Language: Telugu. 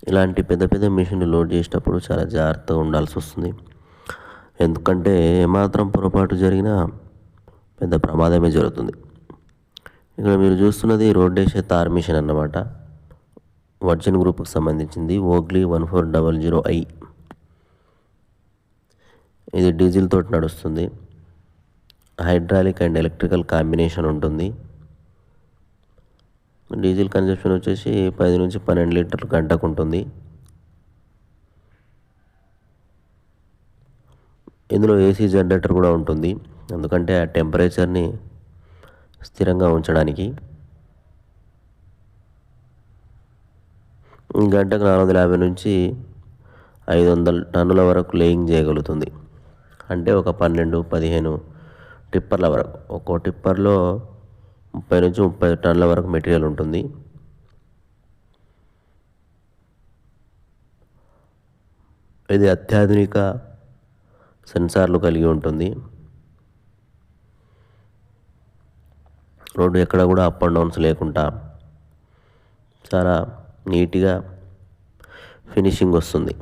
ఇలాంటి పెద్ద పెద్ద మిషన్లు లోడ్ చేసేటప్పుడు చాలా జాగ్రత్తగా ఉండాల్సి వస్తుంది. ఎందుకంటే ఏమాత్రం పొరపాటు జరిగినా పెద్ద ప్రమాదమే జరుగుతుంది. ఇక్కడ మీరు చూస్తున్నది రోడ్ వేసే తార్ మిషన్ అన్నమాట. వర్జిన్ గ్రూప్కి సంబంధించింది ఓగ్లీ 1400i. ఇది డీజిల్ తోటి నడుస్తుంది. హైడ్రాలిక్ అండ్ ఎలక్ట్రికల్ కాంబినేషన్ ఉంటుంది. డీజిల్ కన్జప్షన్ వచ్చేసి 10 నుంచి 12 లీటర్లు గంటకు ఉంటుంది. ఇందులో ఏసీ జనరేటర్ కూడా ఉంటుంది, ఎందుకంటే ఆ టెంపరేచర్ని స్థిరంగా ఉంచడానికి. గంటకు 450 నుంచి 500 టన్నుల వరకు లేయింగ్ చేయగలుగుతుంది. అంటే ఒక 12-15 టిప్పర్ల వరకు. ఒక్కో టిప్పర్లో 30 నుంచి 30 టన్నుల వరకు మెటీరియల్ ఉంటుంది. ఇది అత్యాధునిక సెన్సార్లు కలిగి ఉంటుంది. రోడ్డు ఎక్కడ కూడా అప్ అండ్ డౌన్స్ లేకుండా చాలా నీట్గా ఫినిషింగ్ వస్తుంది.